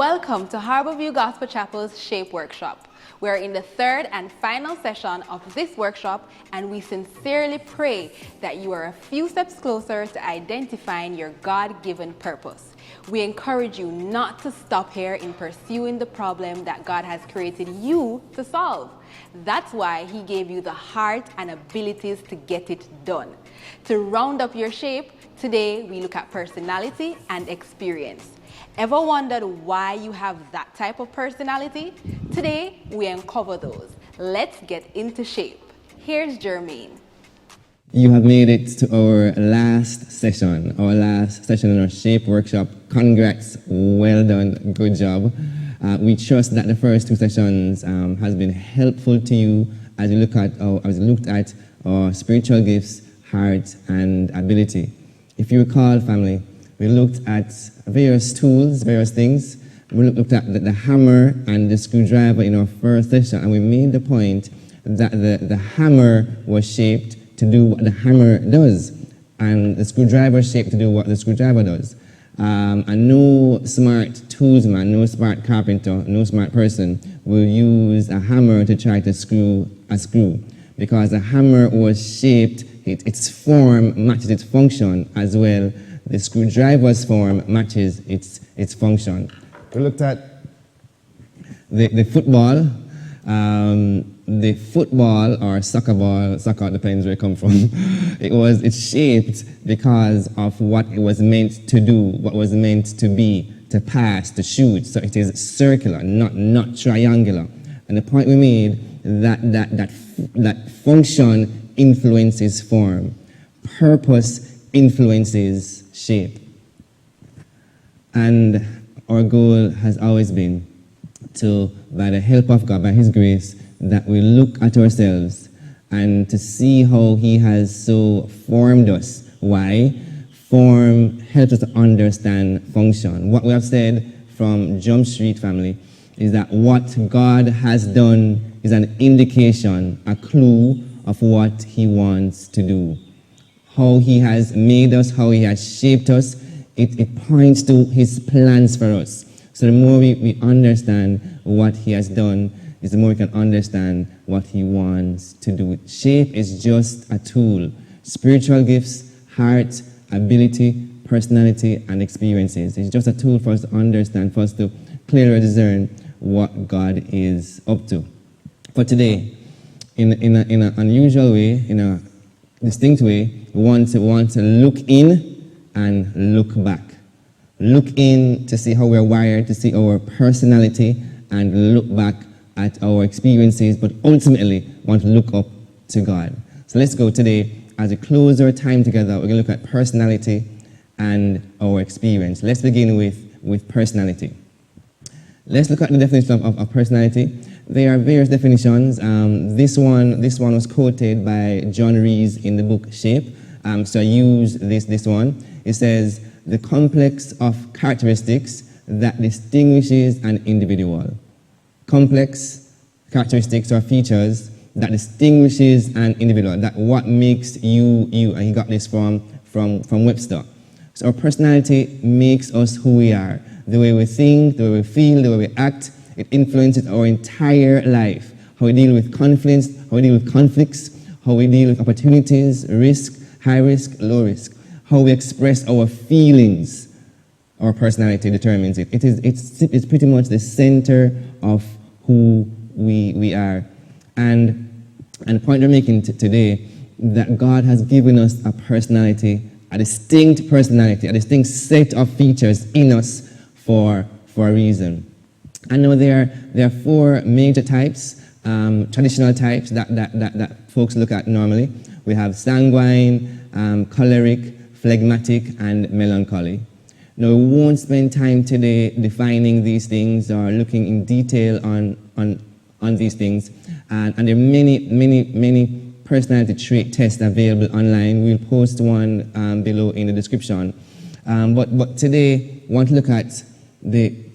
Welcome to Harbour View Gospel Chapel's Shape Workshop. We're in the third and final session of this workshop, and we sincerely pray that you are a few steps closer to identifying your God-given purpose. We encourage you not to stop here in pursuing the problem that God has created you to solve. That's why He gave you the heart and abilities to get it done. To round up your shape, today we look at personality and experience. Ever wondered why you have that type of personality? Today, we uncover those. Let's get into shape. Here's Jermaine. You have made it to our last session in our shape workshop. Congrats, well done, good job. We trust that the first two sessions has been helpful to you as you looked at our spiritual gifts, heart, and ability. If you recall, family, we looked at various tools, various things. We looked at the hammer and the screwdriver in our first session, and we made the point that the hammer was shaped to do what the hammer does, and the screwdriver is shaped to do what the screwdriver does. And no smart toolsman, no smart carpenter, no smart person will use a hammer to try to screw a screw, because the hammer was shaped, its form matches its function as well. The screwdriver's form matches its function. We looked at the football. The football or soccer ball, soccer depends where it comes from. It's shaped because of what it was meant to do, what was meant to be, to pass, to shoot. So it is circular, not triangular. And the point we made that function influences form, purpose influences shape. And our goal has always been to, by the help of God, by His grace, that we look at ourselves and to see how He has so formed us. Why? Form helps us to understand function. What we have said from Jump Street, family, is that what God has done is an indication, a clue of what He wants to do. How He has made us, how He has shaped us, it points to His plans for us. So the more we understand what He has done, is the more we can understand what He wants to do. Shape is just a tool. Spiritual gifts, heart, ability, personality, and experiences. It's just a tool for us to understand, for us to clearly discern what God is up to. For today, in an unusual way, in a distinct way, we want to look in and look back. Look in to see how we're wired, to see our personality, and look back at our experiences, but ultimately want to look up to God. So let's go today, as we close our time together, we're going to look at personality and our experience. Let's begin with personality. Let's look at the definition of personality. There are various definitions. This one was quoted by John Rees in the book Shape. So I use this one. It says, the complex of characteristics that distinguishes an individual. Complex characteristics or features that distinguishes an individual. That what makes you, you. And he got this from Webster. So our personality makes us who we are. The way we think, the way we feel, the way we act, it influences our entire life. How we deal with conflicts, how we deal with opportunities, risk, high risk, low risk. How we express our feelings, our personality determines it. It's pretty much the center of who we are. And the point we're making today, that God has given us a personality, a distinct personality, a distinct set of features in us for a reason. I know there are four major types, traditional types that folks look at normally. We have sanguine, choleric, phlegmatic, and melancholy. Now, we won't spend time today defining these things or looking in detail on these things. And there are many personality trait tests available online. We'll post one below in the description. But today, we want to look at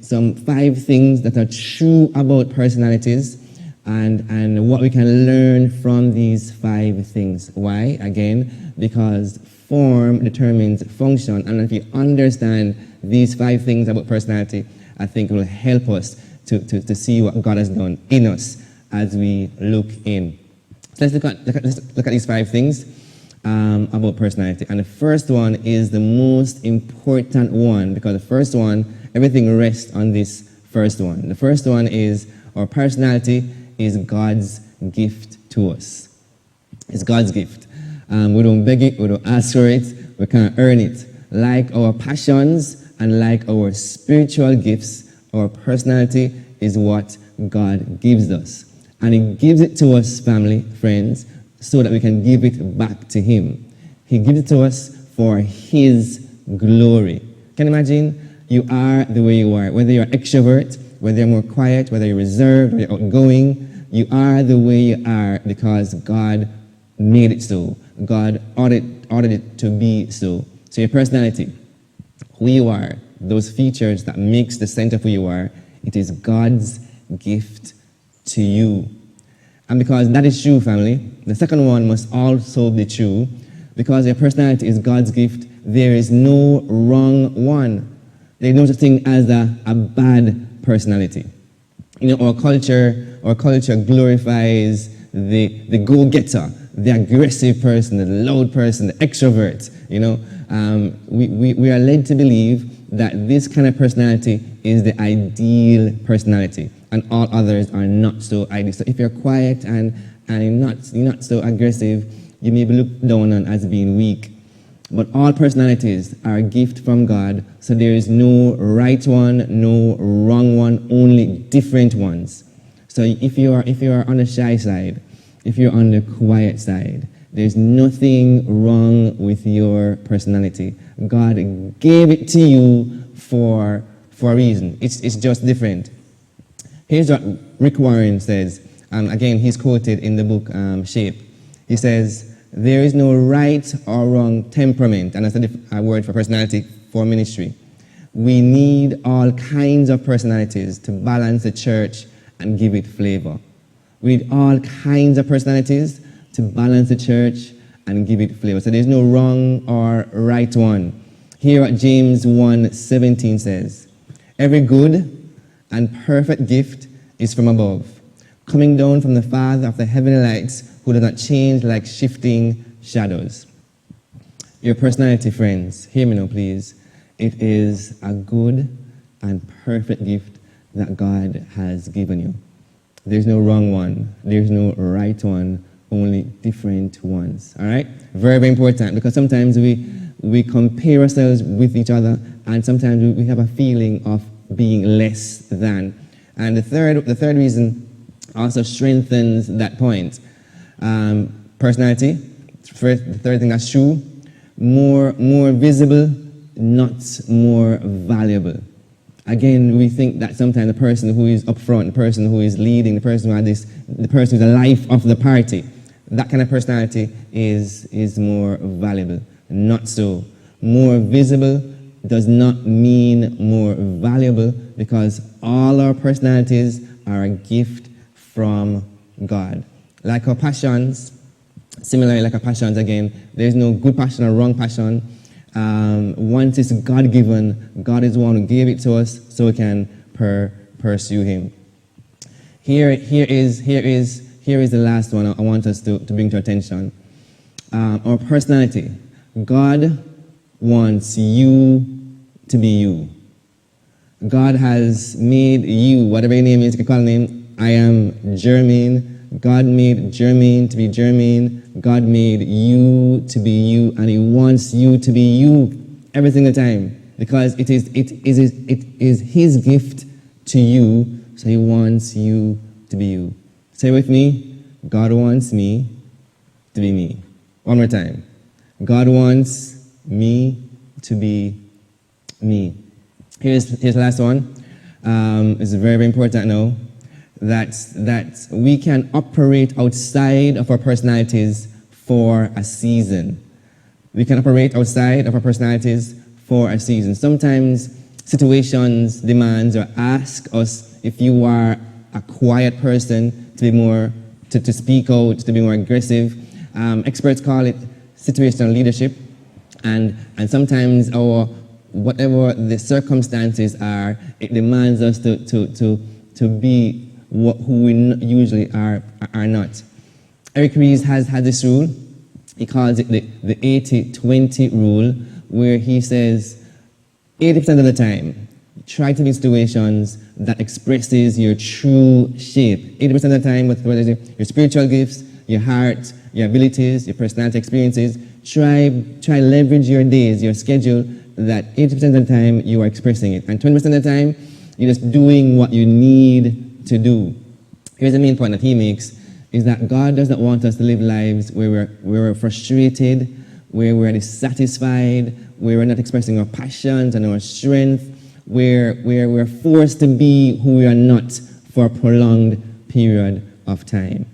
some 5 things that are true about personalities and what we can learn from these 5 things. Why? Again, because form determines function, and if you understand these 5 things about personality I think it will help us to see what God has done in us as we look in. So let's look at these 5 things about personality. And the first one is the most important one, because the first one, everything rests on this first one. The first one is our personality is God's gift to us. It's God's gift. We don't beg it, we don't ask for it, we can't earn it. Like our passions and like our spiritual gifts, our personality is what God gives us. And He gives it to us, family, friends, so that we can give it back to Him. He gives it to us for His glory. Can you imagine? You are the way you are. Whether you're an extrovert, whether you're more quiet, whether you're reserved, whether you're outgoing, you are the way you are because God made it so. God ordered it to be so. So your personality, who you are, those features that makes the center of who you are, it is God's gift to you. And because that is true, family, the second one must also be true. Because your personality is God's gift, there is no wrong one. There is no such thing as a bad personality. You know, our culture glorifies the go-getter, the aggressive person, the loud person, the extrovert. You know, we are led to believe that this kind of personality is the ideal personality, and all others are not so ideal. So if you're quiet and you're not so aggressive, you may be looked down on as being weak. But all personalities are a gift from God, so there is no right one, no wrong one, only different ones. So if you are on the shy side, if you're on the quiet side, there's nothing wrong with your personality. God gave it to you for a reason. It's just different. Here's what Rick Warren says. Again, he's quoted in the book Shape. He says, "There is no right or wrong temperament," and that's a word for personality for ministry. "We need all kinds of personalities to balance the church and give it flavor." We need all kinds of personalities to balance the church and give it flavor. So there's no wrong or right one. Hear what James 1:17 says. "Every good and perfect gift is from above, coming down from the Father of the heavenly lights, who does not change like shifting shadows." Your personality, friends, hear me now, please. It is a good and perfect gift that God has given you. There's no wrong one. There's no right one, only different ones. All right? Very, very important, because sometimes we compare ourselves with each other, and sometimes we have a feeling of being less than. And the third reason also strengthens that point. Personality, the third thing that's true, more visible, not more valuable. Again, we think that sometimes the person who is up front, the person who is leading, the person who has the person who's the life of the party, that kind of personality is more valuable. Not so. More visible does not mean more valuable, because all our personalities are a gift from God. Like our passions, similarly like our passions again, there's no good passion or wrong passion. Once it's God-given, God is the one who gave it to us so we can pursue Him. Here is the last one I want us to bring to attention. Our personality. God wants you to be you. God has made you, whatever your name is, you can call your name. I am Jermaine. God made Jermaine to be Jermaine. God made you to be you, and He wants you to be you every single time, because it is His gift to you, so He wants you to be you. Say with me, God wants me to be me. One more time. God wants me to be me. Here's the last one. It's very, very important now. That we can operate outside of our personalities for a season. We can operate outside of our personalities for a season. Sometimes situations, demands, or ask us, if you are a quiet person, to be more, to speak out, to be more aggressive. Experts call it situational leadership. And sometimes whatever the circumstances are, it demands us to be who we usually are not. Eric Ries has this rule. He calls it the 80-20 rule, where he says 80% of the time, try to be in situations that expresses your true shape. 80% of the time, whether it's your spiritual gifts, your heart, your abilities, your personality experiences, try leverage your days, your schedule, that 80% of the time you are expressing it. And 20% of the time, you're just doing what you need to do. Here's the main point that he makes, is that God does not want us to live lives where we're frustrated, where we're dissatisfied, where we're not expressing our passions and our strength, where we're forced to be who we are not for a prolonged period of time.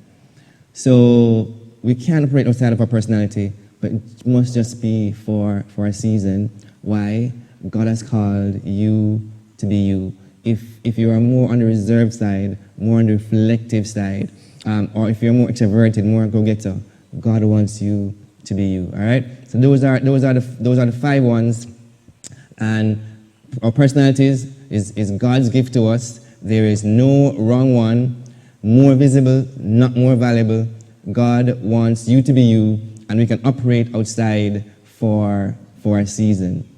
So we can't operate outside of our personality, but it must just be for a season. Why? God has called you to be you. If you are more on the reserved side, more on the reflective side, or if you're more extroverted, more go-getter, God wants you to be you. All right. So those are the 5 ones, and our personalities is God's gift to us. There is no wrong one. More visible, not more valuable. God wants you to be you, and we can operate outside for a season.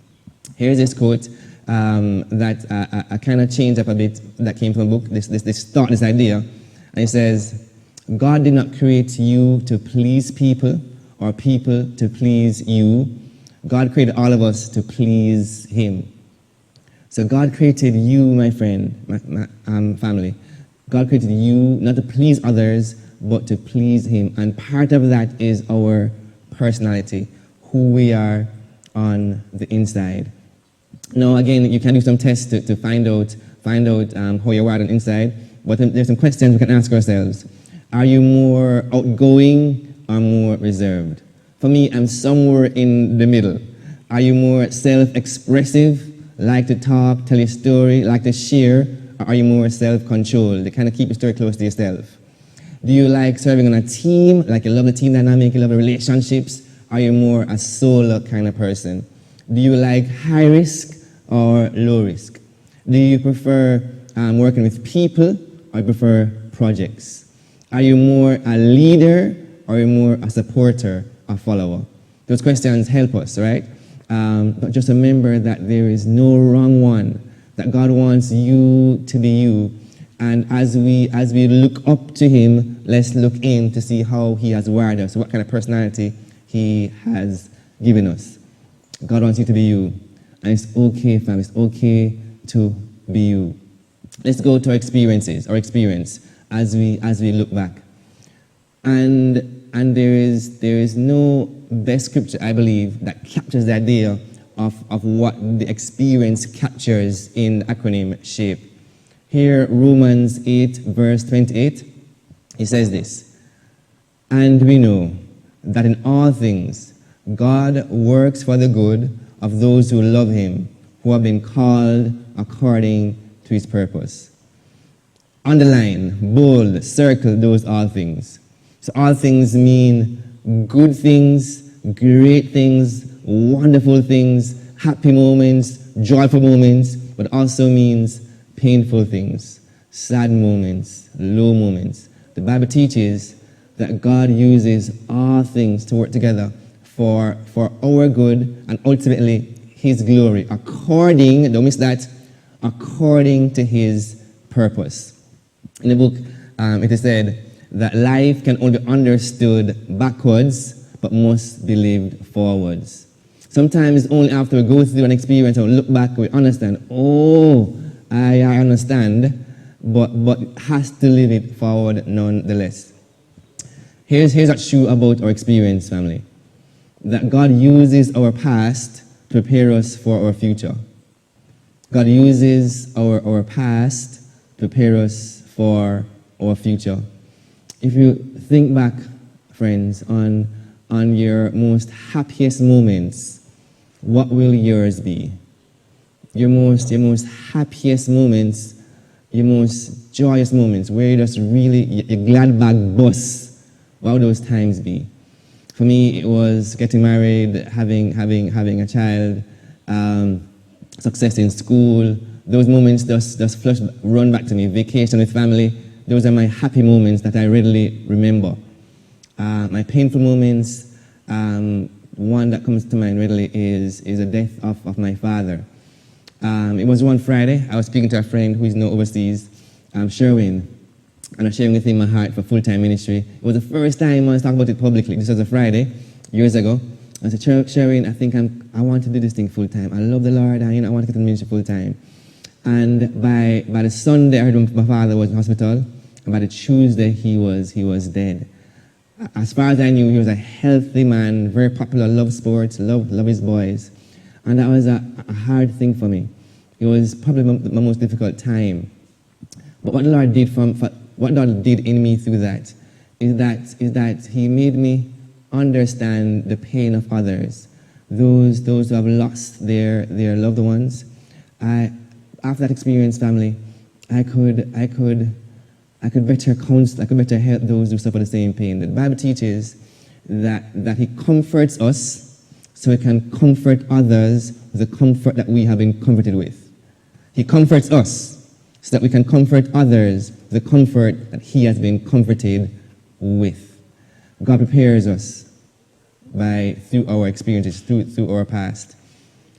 Here's this quote that I kind of changed up a bit. That came from a book. This thought, this idea, and it says, God did not create you to please people or people to please you. God created all of us to please Him. So God created you, my friend, my family. God created you not to please others, but to please Him. And part of that is our personality, who we are on the inside. Now, again, you can do some tests to find out how you are on the inside, but there's some questions we can ask ourselves. Are you more outgoing or more reserved? For me, I'm somewhere in the middle. Are you more self-expressive, like to talk, tell your story, like to share, or are you more self-controlled, to kind of keep your story close to yourself? Do you like serving on a team, like you love the team dynamic, you love the relationships? Are you more a solo kind of person? Do you like high risk or low risk? Do you prefer working with people or you prefer projects? Are you more a leader or are you more a supporter or follower? Those questions help us, right? But just remember that there is no wrong one, that God wants you to be you. And as we look up to Him, let's look in to see how He has wired us, what kind of personality He has given us. God wants you to be you. And it's okay, fam, it's okay to be you. Let's go to our experience as we look back. And there is no best scripture, I believe, that captures the idea of what the experience captures in the acronym SHAPE. Here, Romans 8, verse 28, it says this, and we know that in all things God works for the good of those who love Him, who have been called according to His purpose. Underline, bold, circle those all things. So all things mean good things, great things, wonderful things, happy moments, joyful moments, but also means painful things, sad moments, low moments. The Bible teaches that God uses all things to work together for our good and ultimately His glory, according, don't miss that, according to His purpose. In the book, it is said that life can only be understood backwards, but must be lived forwards. Sometimes only after we go through an experience or look back, we understand, oh, I understand, but has to live it forward nonetheless. Here's what's true about our experience, family. That God uses our past to prepare us for our future. God uses our past to prepare us for our future. If you think back, friends, on your most happiest moments, what will yours be? Your most happiest moments, your most joyous moments, where you just really, your glad bag bust. What would those times be? For me, it was getting married, having a child, success in school, those moments just run back to me. Vacation with family, those are my happy moments that I readily remember. My painful moments, one that comes to mind readily is the death of my father. It was one Friday. I was speaking to a friend who is now overseas, Sherwin, and I was sharing with him my heart for full-time ministry. It was the first time I was talking about it publicly. This was a Friday, years ago. I said, Sherwin, I think I want to do this thing full-time. I love the Lord, and I want to get in ministry full-time. And by the Sunday, I heard my father was in hospital, and by the Tuesday, he was dead. As far as I knew, he was a healthy man, very popular, loved sports, loved his boys. And that was a hard thing for me. It was probably my most difficult time. But what the Lord did what God did in me through that is that He made me understand the pain of others, those who have lost their loved ones. After that experience, family, I could better counsel, I could better help those who suffer the same pain. The Bible teaches that He comforts us so He can comfort others with the comfort that we have been comforted with. He comforts us so that we can comfort others with the comfort that He has been comforted with. God prepares us through our experiences, through our past.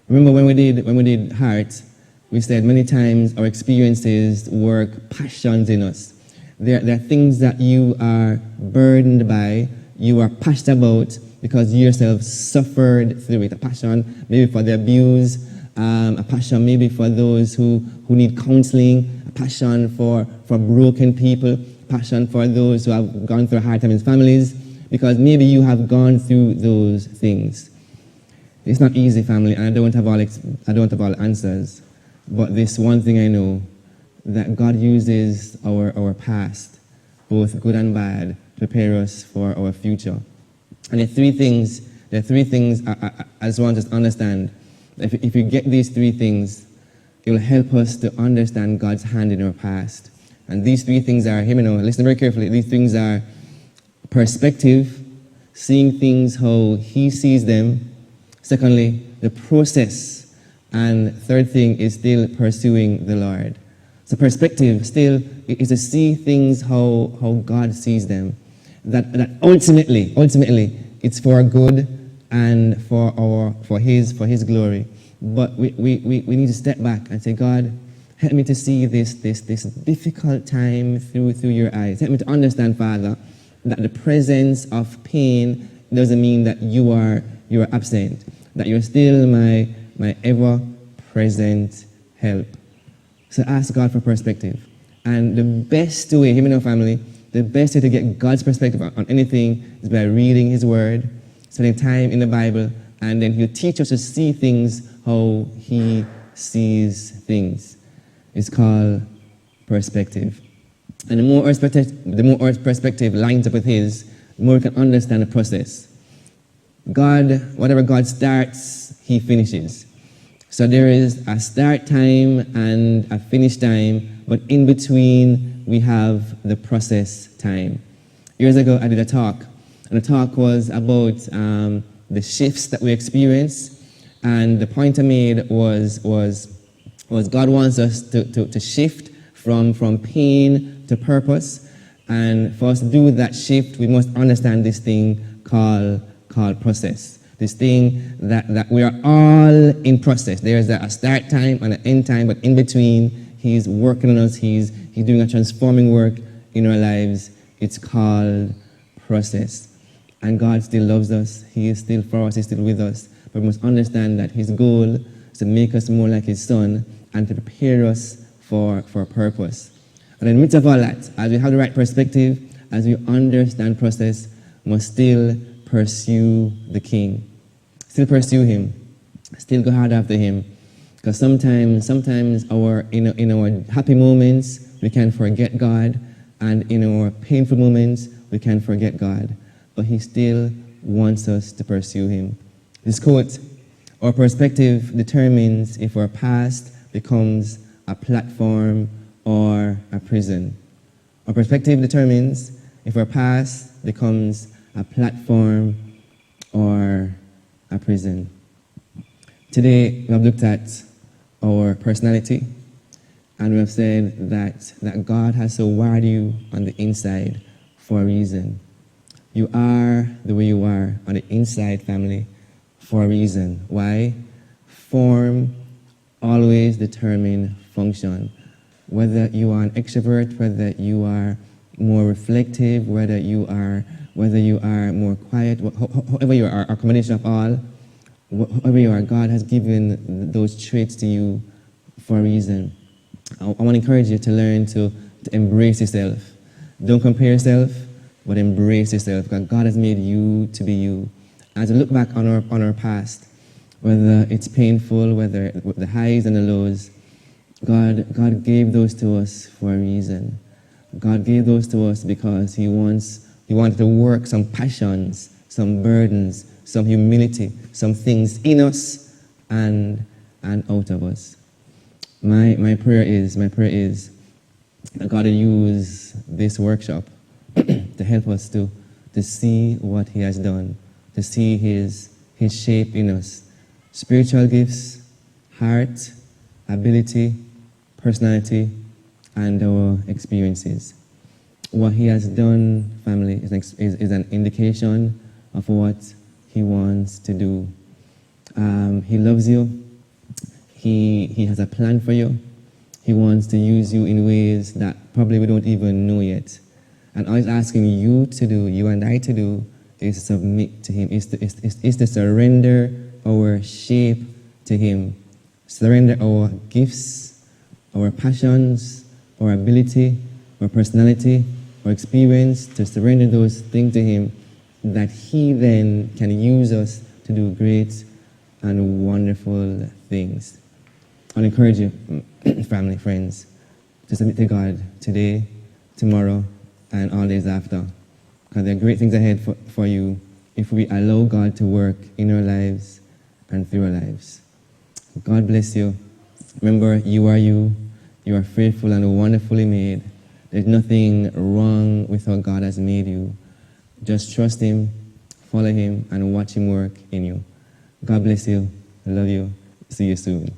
Remember when we did Heart, we said many times our experiences work passions in us. There are things that you are burdened by, you are passionate about because you yourself suffered through it. A passion maybe for the abuse, a passion maybe for those who need counseling, a passion for broken people, a passion for those who have gone through a hard time in families, because maybe you have gone through those things. It's not easy, family, and I don't have all answers, but this one thing I know, that God uses our past, both good and bad, to prepare us for our future. And there are three things I just want us to understand. If you get these three things, it will help us to understand God's hand in our past. And these three things are, hear me now, listen very carefully, these things are perspective, seeing things how He sees them. Secondly, the process. And third thing is still pursuing the Lord. So perspective still is to see things how God sees them. That ultimately it's for our good and for His glory. But we need to step back and say, God, help me to see this difficult time through your eyes. Help me to understand, Father, that the presence of pain doesn't mean that you are absent. That you're still my ever-present help. So ask God for perspective. And the best way, hear me now, family, the best way to get God's perspective on anything is by reading His Word, spending time in the Bible, and then He'll teach us to see things how He sees things. It's called perspective. And the more our perspective lines up with His, the more we can understand the process. God, whatever God starts, He finishes. So there is a start time and a finish time, but in between we have the process time. Years ago I did a talk, and the talk was about the shifts that we experience, and the point I made was God wants us to shift from pain to purpose, and for us to do that shift, we must understand this thing called process. This thing that we are all in process. There's a start time and an end time, but in between, He's working on us. He's doing a transforming work in our lives. It's called process. And God still loves us. He is still for us. He's still with us. But we must understand that His goal is to make us more like His Son and to prepare us for a purpose. And in the midst of all that, as we have the right perspective, as we understand process, we must still pursue the King. Still pursue Him. Still go hard after Him. Because sometimes in our happy moments, we can forget God, and in our painful moments, we can forget God. But He still wants us to pursue Him. This quote, our perspective determines if our past becomes a platform or a prison. Our perspective determines if our past becomes a platform or a prison. Today, we have looked at our personality. And we have said that God has so wired you on the inside for a reason. You are the way you are on the inside, family, for a reason. Why? Form always determine function. Whether you are an extrovert, whether you are more reflective, whether you are more quiet, however you are, a combination of all, whoever you are, God has given those traits to you for a reason. I want to encourage you to learn to embrace yourself. Don't compare yourself, but embrace yourself, because God has made you to be you. As we look back on our past, whether it's painful, whether the highs and the lows, God gave those to us for a reason. God gave those to us because He wanted to work some passions, some burdens, some humility, some things in us and out of us. My prayer is that God will use this workshop to help us to see what He has done, to see His shape in us. Spiritual gifts, heart, ability, personality, and our experiences. What He has done, family, is an indication of what He wants to do. He loves you. He has a plan for you. He wants to use you in ways that probably we don't even know yet. And all He's asking you to do, you and I to do, is to submit to Him, is to surrender our shape to Him, surrender our gifts, our passions, our ability, our personality, our experience, to surrender those things to Him, that He then can use us to do great and wonderful things. I'll encourage you, family, friends, to submit to God today, tomorrow, and all days after. Because there are great things ahead for you if we allow God to work in our lives and through our lives. God bless you. Remember, you are you. You are fearful and wonderfully made. There's nothing wrong with how God has made you. Just trust Him, follow Him, and watch Him work in you. God bless you. I love you. See you soon.